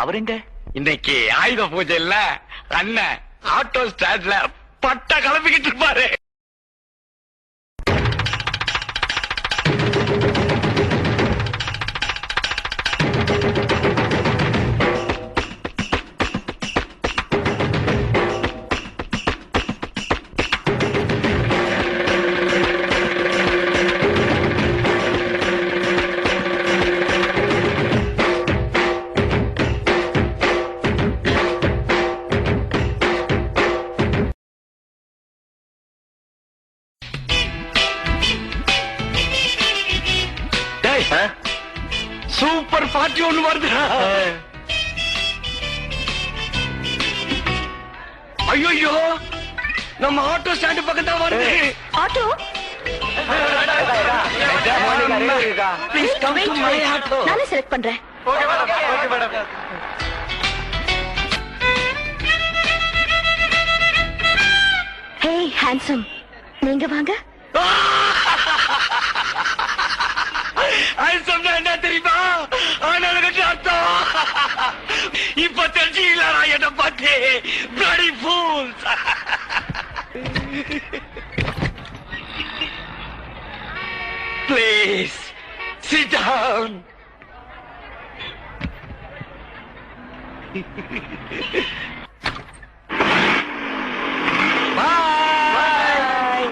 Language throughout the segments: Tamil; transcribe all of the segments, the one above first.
அவருங்க இன்னைக்கு ஆயுத பூஜை இல்ல, அண்ணன் ஆட்டோ ஸ்டாண்ட்ல பட்ட கிளம்பிக்கிட்டு இருப்பாரு. சூப்பர் பார்ட்டி ஒண்ணு வருது. ஐயோ, நம்ம ஆட்டோ ஸ்டாண்ட் பக்கத்தா வருது. Auto please come to my auto. நானே செலக்ட் பண்றேன். ஹே ஹேண்ட்சம், நீங்க வாங்க. சொன்ன என்ன தெரியுமா? ஆனாலும் அர்த்தம் இப்ப தெரிஞ்சுங்களா என்ன பார்த்து? bloody fools. Please sit down. Bye.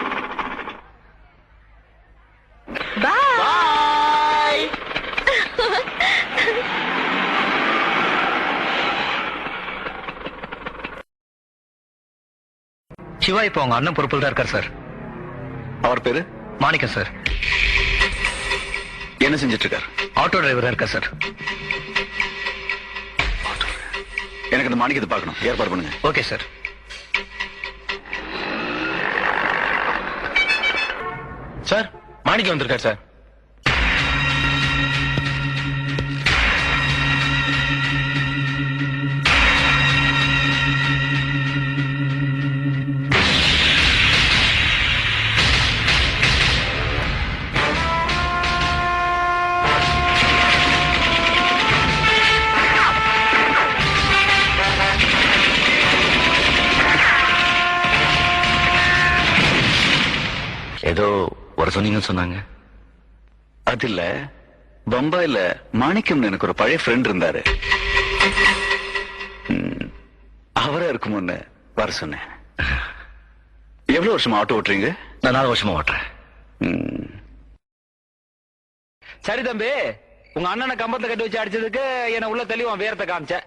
Bye. Siva இப்ப உங்க அண்ணன் பொறுப்பில் தான் இருக்கார் சார். அவர் பேரு மாணிக்கம் சார். என்ன செஞ்சிட்டு இருக்கார்? ஆட்டோ டிரைவரா இருக்கா சார். எனக்கு இந்த மாணிக்கத்தை பார்க்கணும், ஏற்பாடு பண்ணுங்க. Okay sir. சார், மாணிக்கம் வந்திருக்கார் சார். ஏதோ வர சொன்னீங்கன்னு சொன்னாங்க. அது இல்ல, பம்பாயில மாணிக்கம் எனக்கு ஒரு பழைய ஃப்ரெண்ட் இருந்தாரு. அவரா இருக்குமோன்னு வர சொன்னேன். எவ்வளவு வருஷமா ஆட்டோ ஓட்டுறீங்க? நான் 4 வருஷமா ஓட்டுறேன். சரி தம்பி, உங்க அண்ணனை கம்பத்துல கட்டி வச்சு அடிச்சதுக்கு என்ன உள்ள தெளிவான் வேரத்தை காமிச்ச.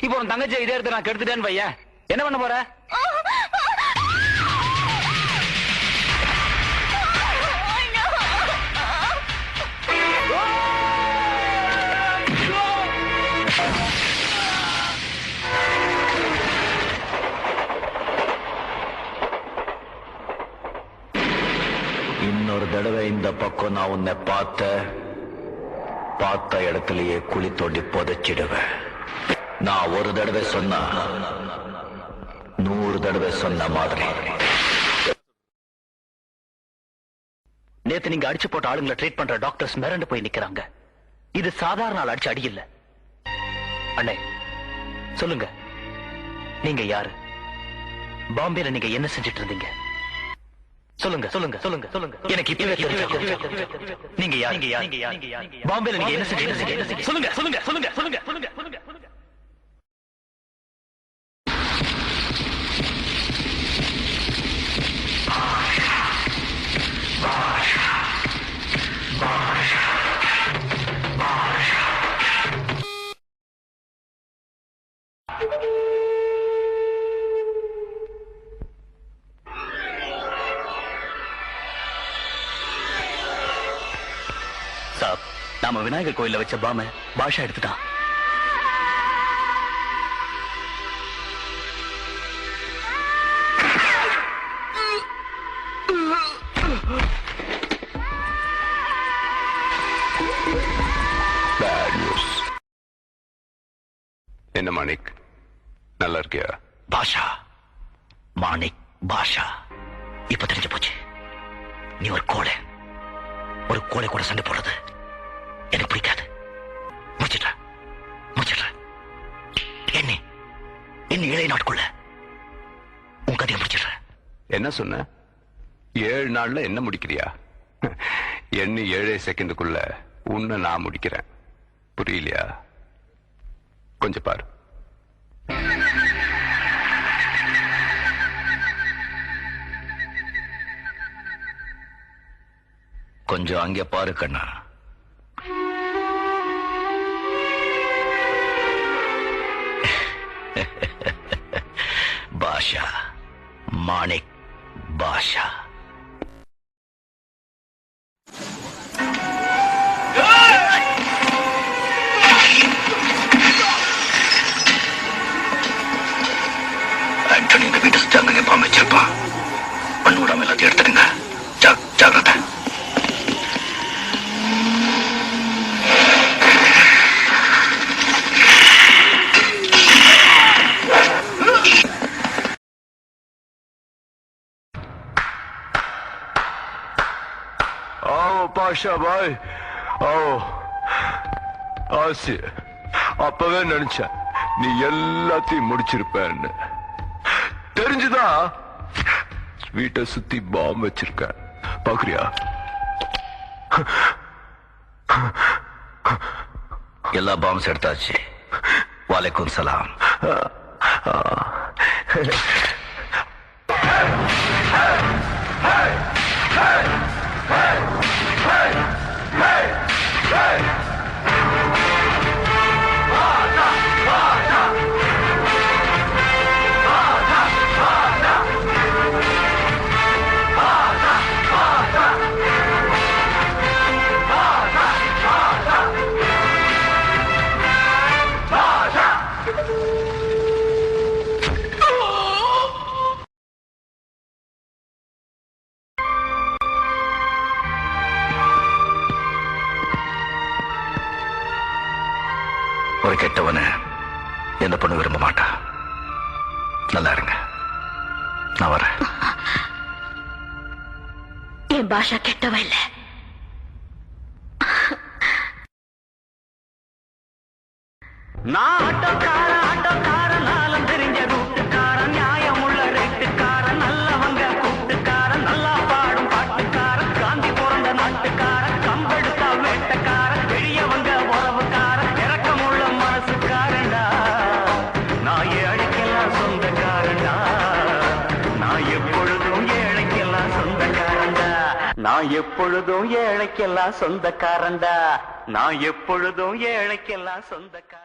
இப்போ உன் தங்கச்சி இதே எடுத்து நான் கெடுத்துட்டேன்னு பையன், என்ன பண்ண போற? இன்னொரு தடவை இந்த பக்கம் நான் உன்னை பார்த்த இடத்திலேயே குழி தோண்டி புதைச்சிடுவேன். நான் ஒரு தடவை சொன்னா 100 தடவை சொன்ன மாதிரி. நேத்து நீங்க அடிச்சு போட்ட ஆளுங்களை ட்ரீட் பண்ற டாக்டர்ஸ் மிரண்டு போய் நிக்கிறாங்க. இது சாதாரண ஆள் அடிச்சு அடி இல்ல. அண்ணே சொல்லுங்க, நீங்க யாரு? பாம்பேல நீங்க என்ன செஞ்சிட்டு இருந்தீங்க? சொல்லுங்க சொல்லுங்க சொல்லுங்க சொல்லுங்க. எனக்கு இப்பவே தெரியும். நீங்க யார்? பாம்பேல நீங்க என்ன செஞ்சிட்டு இருந்தீங்க? சொல்லுங்க சொல்லுங்க சொல்லுங்க சொல்லுங்க சொல்லுங்க சொல்லுங்க. நாம விநாயகர் கோயில்ல வச்ச பாம பாஷா எடுத்துட்டான். என்ன மாணிக், நல்லா இருக்கியா? பாஷா, மாணிக் பாஷா, இப்ப தெரிஞ்சு போச்சு. நீ ஒரு கோழை கூட சண்டை போடுறது எனக்கு பிடிக்காது. முடிச்சிட்ட என்ன சொன்ன? 7 நாள்ல என்ன முடிக்கிறியா? என்ன 7 செகண்டுக்குள்ள உன்னை நான் முடிக்கிறேன். புரியலையா? கொஞ்சம் பாரு. கொஞ்சம் அங்கே பாரு கண்ணா. பாஷா, மாணிக் பாஷா. ஆண்டனி இந்த வீட்டு சுத்தி அங்கே பாம்பு வச்சிருப்பான். மண் விடாம எல்லாத்தையும் எடுத்துடுங்க. ஜாகிரதை. பாஷா பாய், ஆசி அப்பவே நினைச்சேன் நீ எல்லாத்தையும் முடிச்சிருப்பேன்னு. தெரிஞ்சுதான் வீட்டை சுத்தி பாம்பு வச்சிருக்க. பாக்குறியா? எல்லா பாம்ஸ் எடுத்தாச்சு. வாலைக்கும் சலாம். ஒரு கெட்டவன எந்த பொண்ணு விரும்ப மாட்டா. நல்லா இருங்க, நான் வரேன். என் பாஷா கெட்டவ இல்ல. நான் ஆட்டோக்காரன் நாளும் தெரிஞ்ச ரூட்டுக்காரன், நியாயமுள்ள ரேட்டுக்காரன், நல்லவங்க கூட்டுக்காரன், நல்லா பாடும் பாட்டுக்காரன், காந்தி பிறந்த நாட்டுக்காரன், கம்பெடுத்தா வேட்டக்காரன், பெரியவங்க உறவுக்காரன், இறக்கமுள்ள மனசுக்காரன்டா. நான் ஏழைக்கெல்லாம் சொந்தக்காரன்டா. நான் எப்பொழுதும் ஏழைக்கெல்லாம் சொந்தக்காரன்டா. நான் எப்பொழுதும் ஏழைக்கெல்லாம் சொந்தக்காரன்டா. நான் எப்பொழுதும் ஏழைக்கெல்லாம் சொந்தக்காரன்.